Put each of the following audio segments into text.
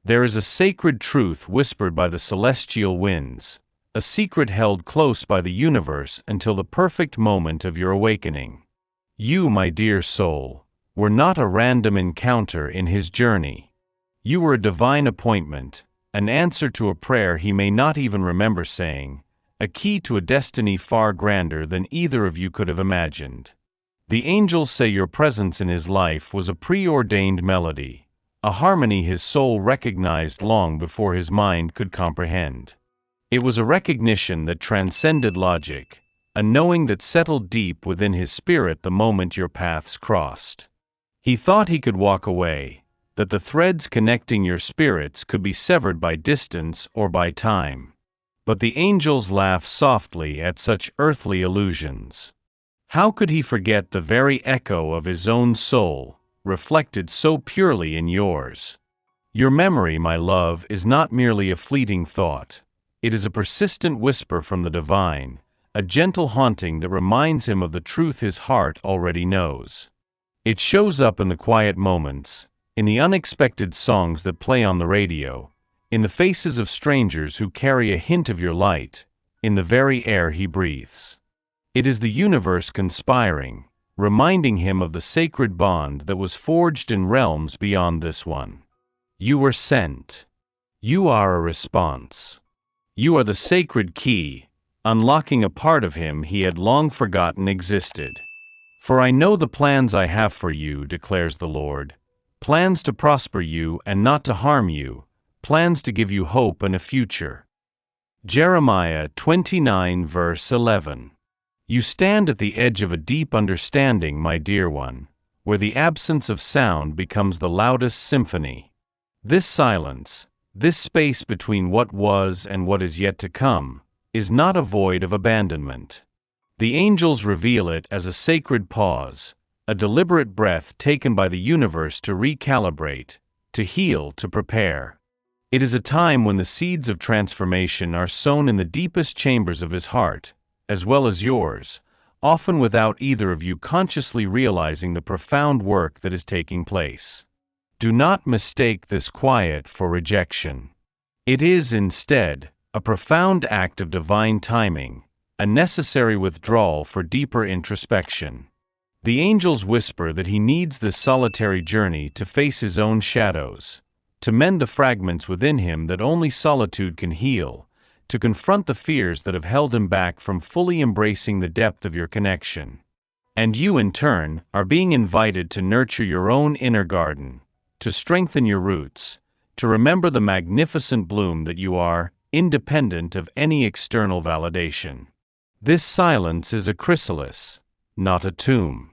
There is a sacred truth whispered by the celestial winds, a secret held close by the universe until the perfect moment of your awakening. You, my dear soul, were not a random encounter in his journey. You were a divine appointment, an answer to a prayer he may not even remember saying, a key to a destiny far grander than either of you could have imagined. The angels say your presence in his life was a preordained melody, a harmony his soul recognized long before his mind could comprehend. It was a recognition that transcended logic, a knowing that settled deep within his spirit the moment your paths crossed. He thought he could walk away, that the threads connecting your spirits could be severed by distance or by time. But the angels laugh softly at such earthly illusions. How could he forget the very echo of his own soul, reflected so purely in yours? Your memory, my love, is not merely a fleeting thought. It is a persistent whisper from the divine, a gentle haunting that reminds him of the truth his heart already knows. It shows up in the quiet moments, in the unexpected songs that play on the radio, in the faces of strangers who carry a hint of your light, in the very air he breathes. It is the universe conspiring, reminding him of the sacred bond that was forged in realms beyond this one. You were sent. You are a response. You are the sacred key, unlocking a part of him he had long forgotten existed. For I know the plans I have for you, declares the Lord, plans to prosper you and not to harm you, plans to give you hope and a future. Jeremiah 29 verse 11. You stand at the edge of a deep understanding, my dear one, where the absence of sound becomes the loudest symphony. This silence, this space between what was and what is yet to come, is not a void of abandonment. The angels reveal it as a sacred pause, a deliberate breath taken by the universe to recalibrate, to heal, to prepare. It is a time when the seeds of transformation are sown in the deepest chambers of his heart, as well as yours, often without either of you consciously realizing the profound work that is taking place. Do not mistake this quiet for rejection. It is, instead, a profound act of divine timing, a necessary withdrawal for deeper introspection. The angels whisper that he needs this solitary journey to face his own shadows, to mend the fragments within him that only solitude can heal, to confront the fears that have held him back from fully embracing the depth of your connection. And you, in turn, are being invited to nurture your own inner garden, to strengthen your roots, to remember the magnificent bloom that you are, independent of any external validation. This silence is a chrysalis, not a tomb.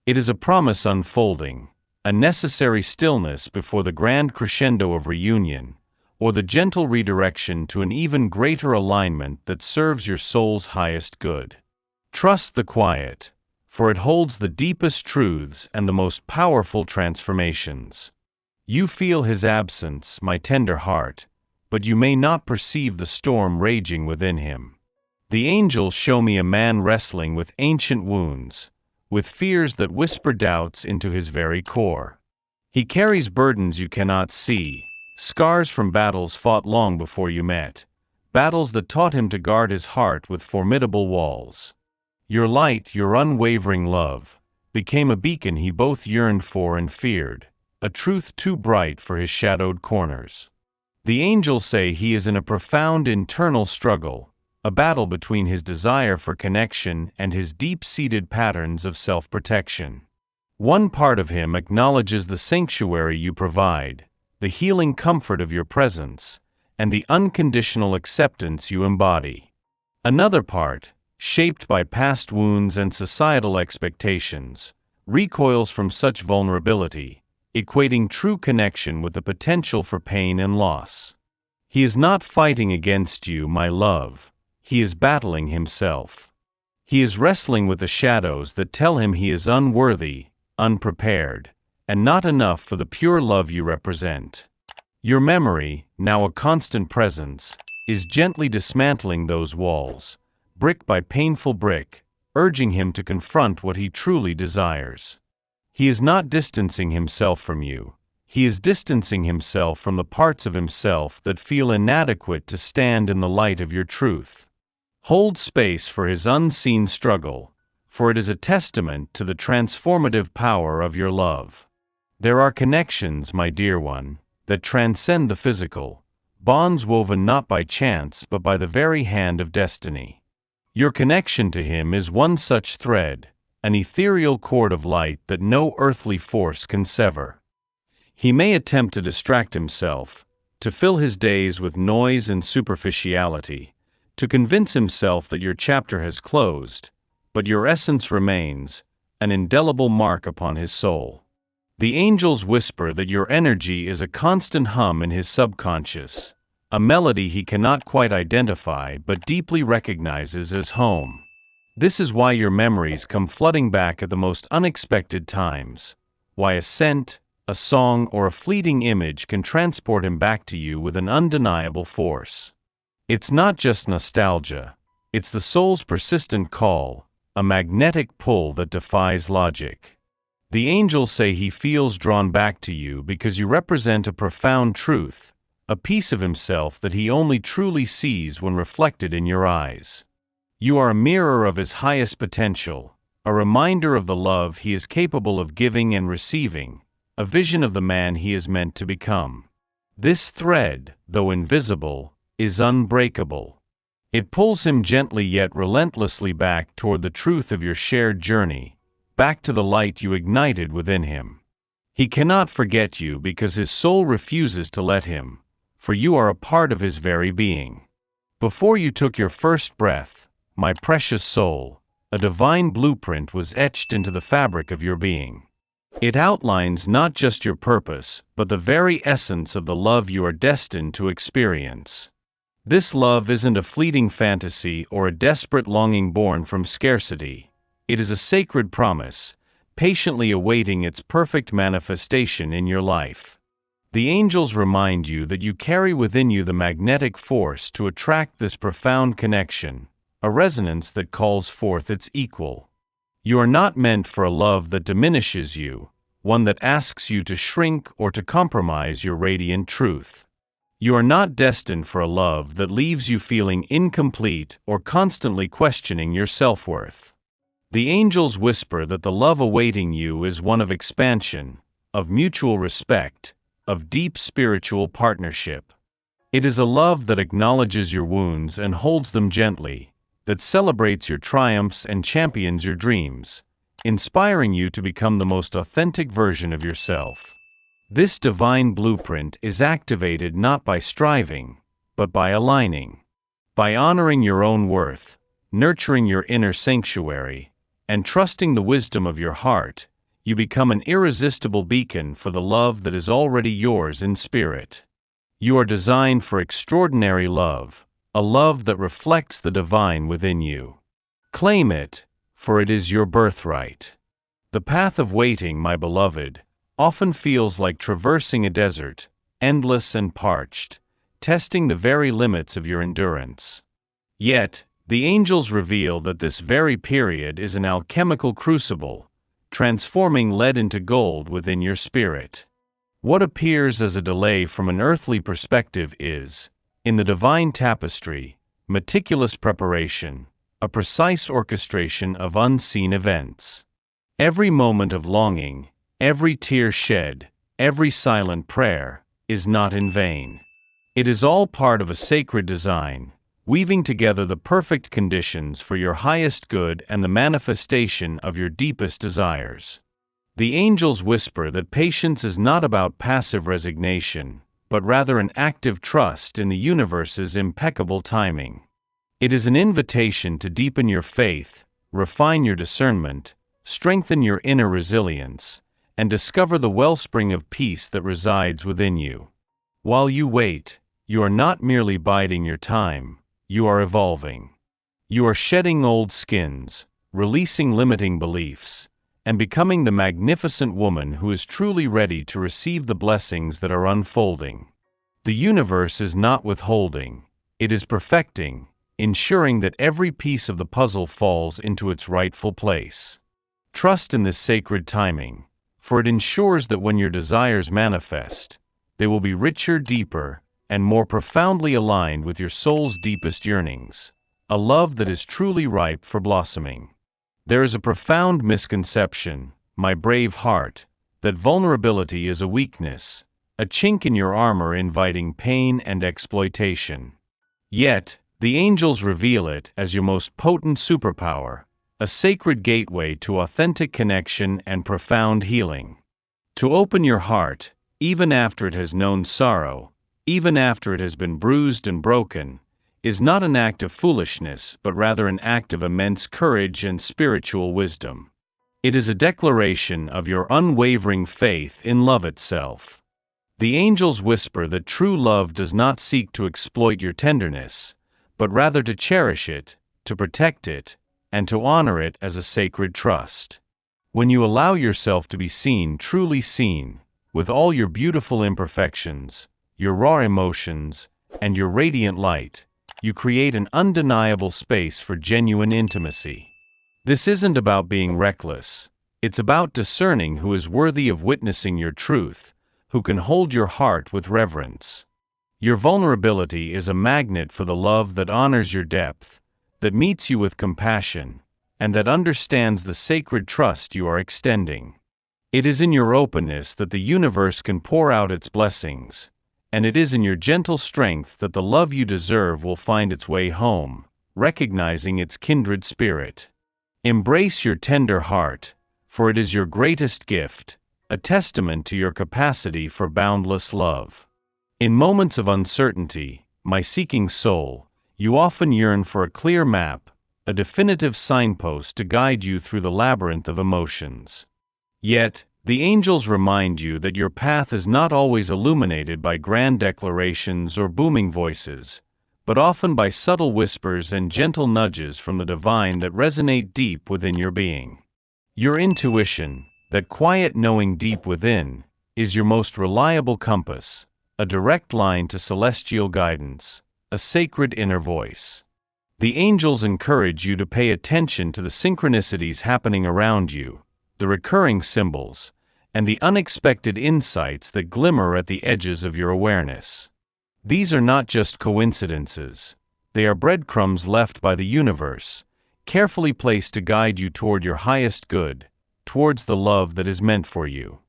It is a promise unfolding, a necessary stillness before the grand crescendo of reunion, or the gentle redirection to an even greater alignment that serves your soul's highest good. Trust the quiet, for it holds the deepest truths and the most powerful transformations. You feel his absence, my tender heart, but you may not perceive the storm raging within him. The angels show me a man wrestling with ancient wounds, with fears that whisper doubts into his very core. He carries burdens you cannot see, scars from battles fought long before you met, battles that taught him to guard his heart with formidable walls. Your light, your unwavering love, became a beacon he both yearned for and feared, a truth too bright for his shadowed corners. The angels say he is in a profound internal struggle, a battle between his desire for connection and his deep-seated patterns of self-protection. One part of him acknowledges the sanctuary you provide, the healing comfort of your presence, and the unconditional acceptance you embody. Another part, shaped by past wounds and societal expectations, recoils from such vulnerability, equating true connection with the potential for pain and loss. He is not fighting against you, my love. He is battling himself. He is wrestling with the shadows that tell him he is unworthy, unprepared, and not enough for the pure love you represent. Your memory, now a constant presence, is gently dismantling those walls, brick by painful brick, urging him to confront what he truly desires. He is not distancing himself from you. He is distancing himself from the parts of himself that feel inadequate to stand in the light of your truth. Hold space for his unseen struggle, for it is a testament to the transformative power of your love. There are connections, my dear one, that transcend the physical, bonds woven not by chance but by the very hand of destiny. Your connection to him is one such thread, an ethereal cord of light that no earthly force can sever. He may attempt to distract himself, to fill his days with noise and superficiality, to convince himself that your chapter has closed, but your essence remains, an indelible mark upon his soul. The angels whisper that your energy is a constant hum in his subconscious, a melody he cannot quite identify but deeply recognizes as home. This is why your memories come flooding back at the most unexpected times, why a scent, a song, or a fleeting image can transport him back to you with an undeniable force. It's not just nostalgia, it's the soul's persistent call, a magnetic pull that defies logic. The angels say he feels drawn back to you because you represent a profound truth, a piece of himself that he only truly sees when reflected in your eyes. You are a mirror of his highest potential, a reminder of the love he is capable of giving and receiving, a vision of the man he is meant to become. This thread, though invisible, is unbreakable. It pulls him gently yet relentlessly back toward the truth of your shared journey, back to the light you ignited within him. He cannot forget you because his soul refuses to let him, for you are a part of his very being. Before you took your first breath, my precious soul, a divine blueprint was etched into the fabric of your being. It outlines not just your purpose, but the very essence of the love you are destined to experience. This love isn't a fleeting fantasy or a desperate longing born from scarcity. It is a sacred promise, patiently awaiting its perfect manifestation in your life. The angels remind you that you carry within you the magnetic force to attract this profound connection, a resonance that calls forth its equal. You are not meant for a love that diminishes you, one that asks you to shrink or to compromise your radiant truth. You are not destined for a love that leaves you feeling incomplete or constantly questioning your self-worth. The angels whisper that the love awaiting you is one of expansion, of mutual respect, of deep spiritual partnership. It is a love that acknowledges your wounds and holds them gently, that celebrates your triumphs and champions your dreams, inspiring you to become the most authentic version of yourself. This divine blueprint is activated not by striving, but by aligning. By honoring your own worth, nurturing your inner sanctuary, and trusting the wisdom of your heart, you become an irresistible beacon for the love that is already yours in spirit. You are designed for extraordinary love, a love that reflects the divine within you. Claim it, for it is your birthright. The path of waiting, my beloved, often feels like traversing a desert, endless and parched, testing the very limits of your endurance. Yet, the angels reveal that this very period is an alchemical crucible, transforming lead into gold within your spirit. What appears as a delay from an earthly perspective is, in the divine tapestry, meticulous preparation, a precise orchestration of unseen events. Every moment of longing, every tear shed, every silent prayer, is not in vain. It is all part of a sacred design, weaving together the perfect conditions for your highest good and the manifestation of your deepest desires. The angels whisper that patience is not about passive resignation, but rather an active trust in the universe's impeccable timing. It is an invitation to deepen your faith, refine your discernment, strengthen your inner resilience, and discover the wellspring of peace that resides within you. While you wait, you are not merely biding your time, you are evolving. You are shedding old skins, releasing limiting beliefs, and becoming the magnificent woman who is truly ready to receive the blessings that are unfolding. The universe is not withholding, it is perfecting, ensuring that every piece of the puzzle falls into its rightful place. Trust in this sacred timing, for it ensures that when your desires manifest, they will be richer, deeper, and more profoundly aligned with your soul's deepest yearnings, a love that is truly ripe for blossoming. There is a profound misconception, my brave heart, that vulnerability is a weakness, a chink in your armor inviting pain and exploitation. Yet, the angels reveal it as your most potent superpower, a sacred gateway to authentic connection and profound healing. To open your heart, even after it has known sorrow, even after it has been bruised and broken, is not an act of foolishness but rather an act of immense courage and spiritual wisdom. It is a declaration of your unwavering faith in love itself. The angels whisper that true love does not seek to exploit your tenderness, but rather to cherish it, to protect it, and to honor it as a sacred trust. When you allow yourself to be seen, truly seen, with all your beautiful imperfections, your raw emotions, and your radiant light, you create an undeniable space for genuine intimacy. This isn't about being reckless, it's about discerning who is worthy of witnessing your truth, who can hold your heart with reverence. Your vulnerability is a magnet for the love that honors your depth, that meets you with compassion, and that understands the sacred trust you are extending. It is in your openness that the universe can pour out its blessings, and it is in your gentle strength that the love you deserve will find its way home, recognizing its kindred spirit. Embrace your tender heart, for it is your greatest gift, a testament to your capacity for boundless love. In moments of uncertainty, my seeking soul, you often yearn for a clear map, a definitive signpost to guide you through the labyrinth of emotions. Yet, the angels remind you that your path is not always illuminated by grand declarations or booming voices, but often by subtle whispers and gentle nudges from the divine that resonate deep within your being. Your intuition, that quiet knowing deep within, is your most reliable compass, a direct line to celestial guidance, a sacred inner voice. The angels encourage you to pay attention to the synchronicities happening around you, the recurring symbols, and the unexpected insights that glimmer at the edges of your awareness. These are not just coincidences, they are breadcrumbs left by the universe, carefully placed to guide you toward your highest good, towards the love that is meant for you.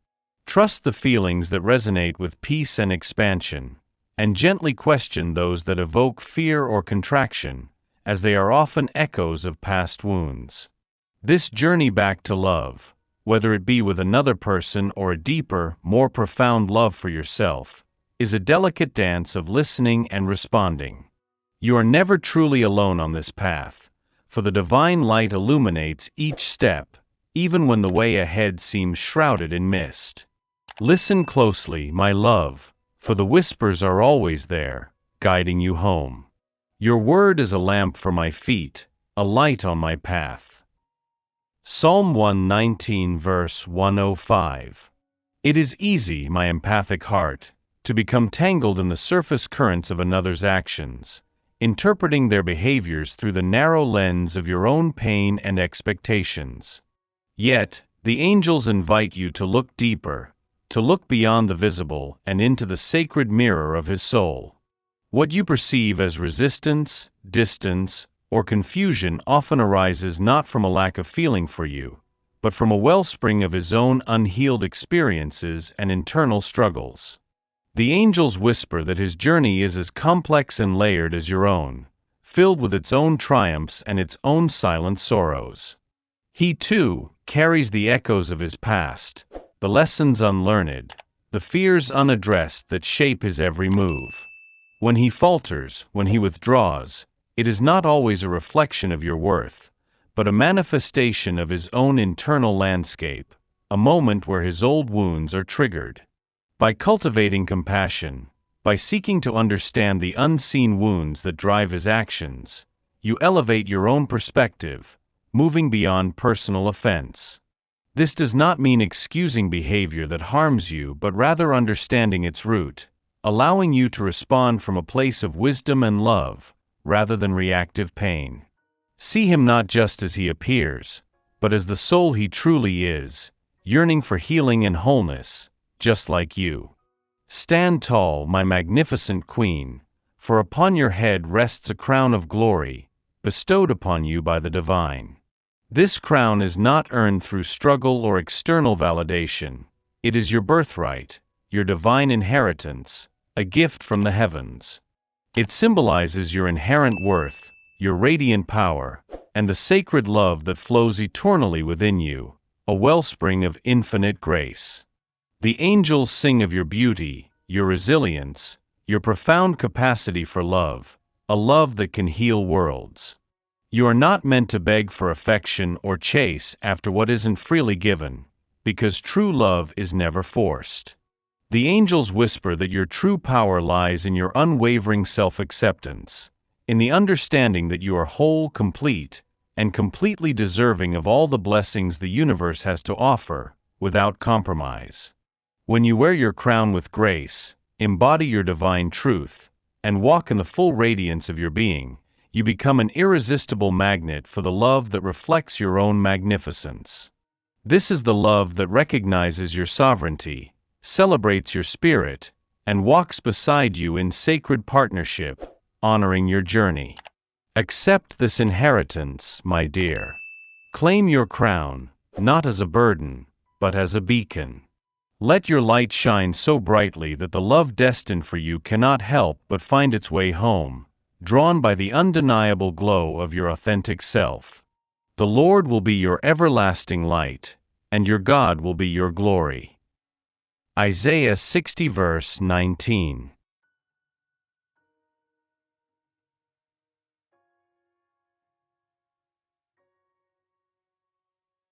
Trust the feelings that resonate with peace and expansion, and gently question those that evoke fear or contraction, as they are often echoes of past wounds. This journey back to love, whether it be with another person or a deeper, more profound love for yourself, is a delicate dance of listening and responding. You are never truly alone on this path, for the divine light illuminates each step, even when the way ahead seems shrouded in mist. Listen closely, my love, for the whispers are always there, guiding you home. Your word is a lamp for my feet, a light on my path. Psalm 119 verse 105. It is easy, my empathic heart, to become tangled in the surface currents of another's actions, interpreting their behaviors through the narrow lens of your own pain and expectations. Yet, the angels invite you to look deeper, to look beyond the visible and into the sacred mirror of his soul. What you perceive as resistance, distance, or confusion often arises not from a lack of feeling for you, but from a wellspring of his own unhealed experiences and internal struggles. The angels whisper that his journey is as complex and layered as your own, filled with its own triumphs and its own silent sorrows. He, too, carries the echoes of his past, the lessons unlearned, the fears unaddressed that shape his every move. When he falters, when he withdraws, it is not always a reflection of your worth, but a manifestation of his own internal landscape, a moment where his old wounds are triggered. By cultivating compassion, by seeking to understand the unseen wounds that drive his actions, you elevate your own perspective, moving beyond personal offense. This does not mean excusing behavior that harms you, but rather understanding its root, allowing you to respond from a place of wisdom and love, rather than reactive pain. See him not just as he appears, but as the soul he truly is, yearning for healing and wholeness, just like you. Stand tall, my magnificent queen, for upon your head rests a crown of glory, bestowed upon you by the divine. This crown is not earned through struggle or external validation. It is your birthright, your divine inheritance, a gift from the heavens. It symbolizes your inherent worth, your radiant power, and the sacred love that flows eternally within you, a wellspring of infinite grace. The angels sing of your beauty, your resilience, your profound capacity for love, a love that can heal worlds. You are not meant to beg for affection or chase after what isn't freely given, because true love is never forced. The angels whisper that your true power lies in your unwavering self-acceptance, in the understanding that you are whole, complete, and completely deserving of all the blessings the universe has to offer, without compromise. When you wear your crown with grace, embody your divine truth, and walk in the full radiance of your being, you become an irresistible magnet for the love that reflects your own magnificence. This is the love that recognizes your sovereignty, celebrates your spirit, and walks beside you in sacred partnership, honoring your journey. Accept this inheritance, my dear. Claim your crown, not as a burden, but as a beacon. Let your light shine so brightly that the love destined for you cannot help but find its way home, drawn by the undeniable glow of your authentic self. The Lord will be your everlasting light, and your God will be your glory. Isaiah 60 verse 19.